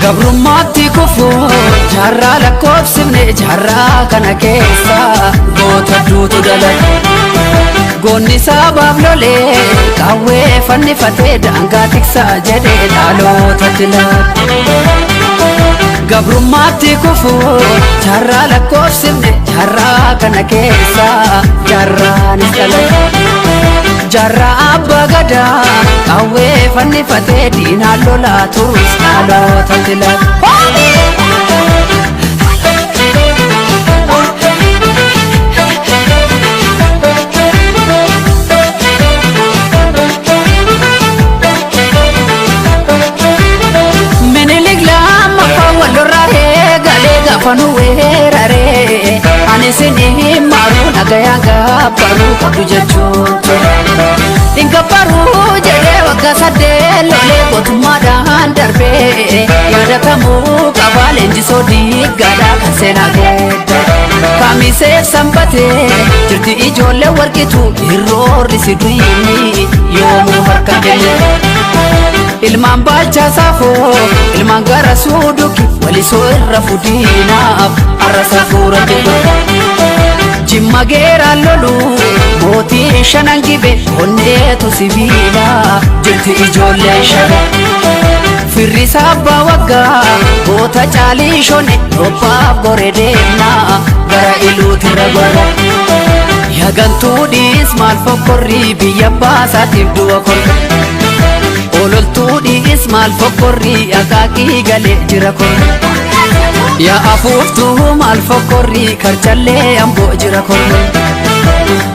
Gabrummaatti kufuu jaarraa lakkoofsifne jaarraa kana keessa goota duutu dhalate. Goonni sabaaf lolee qawwee fannifatee daangaa tiksaa jedhee dhalootatti laate. Gabrummaatti kufuu jaarraa lakkoofsifne jaarraa kana keessa jaarraanis dhalate. Jarra abbaa gadaa qawwee fannifatee diinaan lolaa turus dhalootatti laate. Minilik lammaffaa walirraa eegalee gaafa nu weeraree ani isinii maaruu nagayaan gaabbaruu qabdu jechuun ture. Ingabbaruu jedhee waggaa 8 lolee gootummaadhaan darbee yaadatamuu qaba leenjisoo diiggaadhaa kan seenaa geeddaree. Kamiseef sanbatee jirti ijoollee warqitu hirroorri si duyini yoomuu harka kenne. Ilmaan Baalchaa Saafoo ilmaan gara Suuduki walisoo irra fuudhinaaf arrasa fuura deemu. Jimma geeraan loluu mootii shanan gibe onneetu sibiila jirti ijoollee shanan. Firrisaa abbaa waggaa goota caalii shone robbaaf gore deemnaa gara iluutirra bara. Yagantuu dhiis maal fokkorrii biyya baasaatiif du'a korre. Ololtuu dhiis maal fokkorrii akaakii galee jira korre. Yaa afuuftuu maal fokkorrii karchallee amboo jira korre.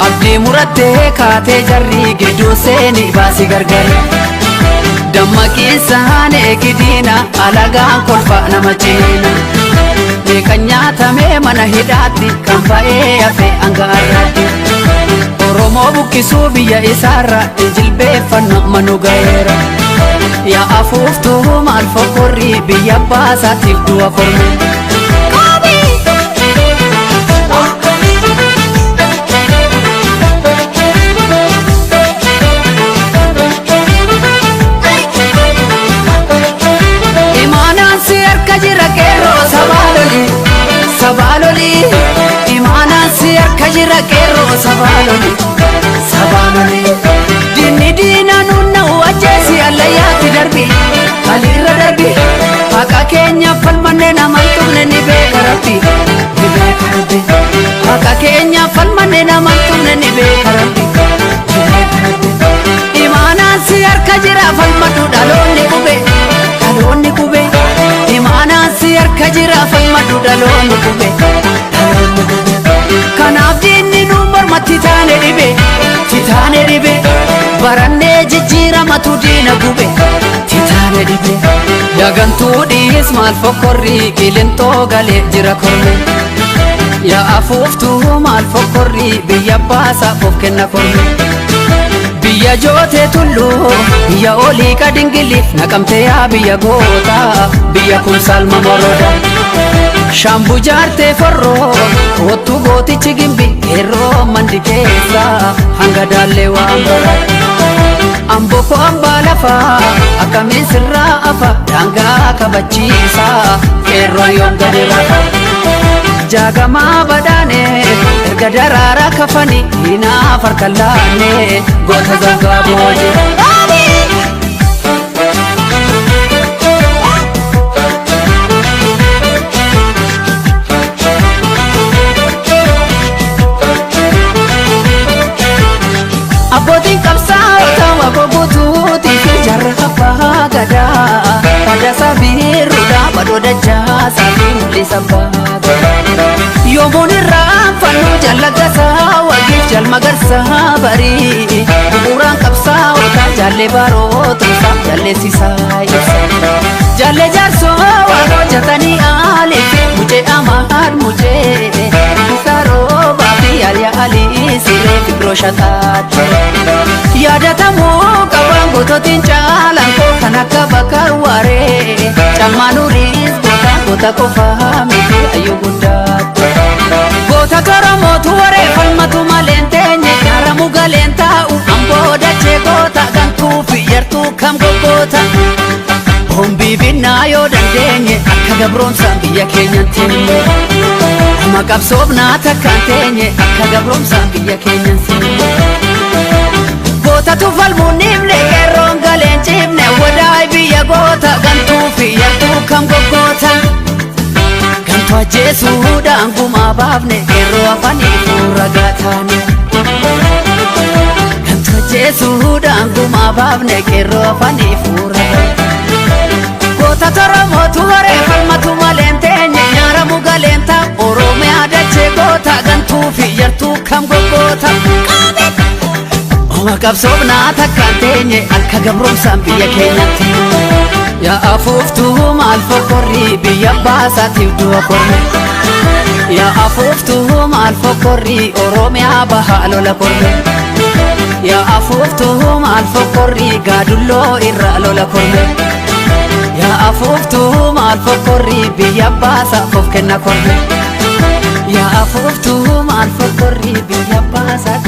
Abdii murattee kaatee jarrii gidduu seenii baasi gargare. Dammaqiinsaan eegidiina alagaan kolfa nama ciina. Meeqan nyaatamee mana hidhaatti kan ba'ee hafe hangaarratti. Oromoo buqqisuu biyya isaarra jilbeeffanna manu gaheera. Yaa afuuftuu maal fokkorrii biyya baasaatiif du'a korme. Imaanaan si harka jira qeerroo sabaalolii sabaalolii. Imaanaan si harka jira qeerroo sabaalolii sabaalolii. Diinni diina nunna wajjeesi allayyaatti darbi haliirra darbi. Haqa keenya falmanne nama tumne ni beeka rabbi ni beeka rabbi. Haqa keenya falmanne nama tumne ni beeka rabbi ni beeka rabbi. Imaanaan si harka jira falmatu dhaloonni qube dhaloonni qube. Imaanaan si harka jira falmatu dhaloonni qube dhaloonni qube. Kanaaf diinni nu mormatti taane dhibe titaane dhibe. Barannee jijjiiramatu diina gube titaane dhibe. Yagantuu dhiis maal fokkorrii qilintoo galee jira korme. Yaa afuuftuu maal fokkorrii biyya baasaaf of kenna korme. Biyya jootee tulluu biyya olii qadingiliif naqamtee yaa biyya goota biyya kumsaalma moroda. Shaambuu jaartee forroo kootu gootichi gimbi qeerroo mandi keessa hanga daallee waan barate. Amboo koo ambaa lafaa akkamiin sirraa afa daangaa kabachiisa qeerroo yoom gadi rafa. Jaagamaa badaanee erga daraaraa kafanii hinaaf harka laannee goota zangaa boojii. Abbootiin qabsaa'ota wabobuutuutii fi jarra abbaa gadaa. Faddasaa biiruudha badoo dachaasaa fi mul'isa baata. Yoomuun irraa fannoo jallagasaa wagiif jalmagarsaa barii. Bu'uuraan qabsaa Jallee baarootuusaa jalleessisaa ibsa. Jallee jaarsoo waan hojjetanii aaliifi mujee amaad mujee saroo baafii aliyaa alii siree fibroo shataatti. Yaadatamuu qabaan gootootiin caalaan koo kan akka bakka waaree cammaanuriis goota qofaa miti ayyuu guddaatti. Goota Oromootu waree falmatu maleen teenye nyaaramu galeen taa'u amboo dachee goota gantuu fi yartuu kam goggoota. Hombii binnaa yoo dandeenye akka gabroomsaan biyya keenyatti amma qabsoofnaa takkaan teenye akka gabroomsaan biyya keenyatti. Gootatu falmuun himne qeerroon galeen cibne wadaay biyya goota gantuu fi yartuu kam goggoota. Gantuu ajjeesuudhaan gumaa baafne qeerroo afaniifuu ragaa taane. Gantuu ajjeesuudhaan gumaa baafne qeerroo afaniifuu ragaa taane. Goota Oromootu waree falmatu maleen teenye nyaaramu galeen taa'u Oromiyaa dachee goota gantuu fi yartuu kam goggoota. Oma qabsoofnaa takkaan teenye akka gabroomsaan biyya keenyatti. Yaa afuuftuu maal fokkorrii biyya baasaatiif du'a korre. Yaa afuuftuu maal fokkorrii Oromiyaa bahaa lola korre. Yaa afuuftuu maal fokkorrii gaadulloo irra lola korre. Yaa afuuftuu maal fokkorrii biyya baasaaf of kenna korre. Yaa afuuftuu maal fokkorrii biyya baasaaf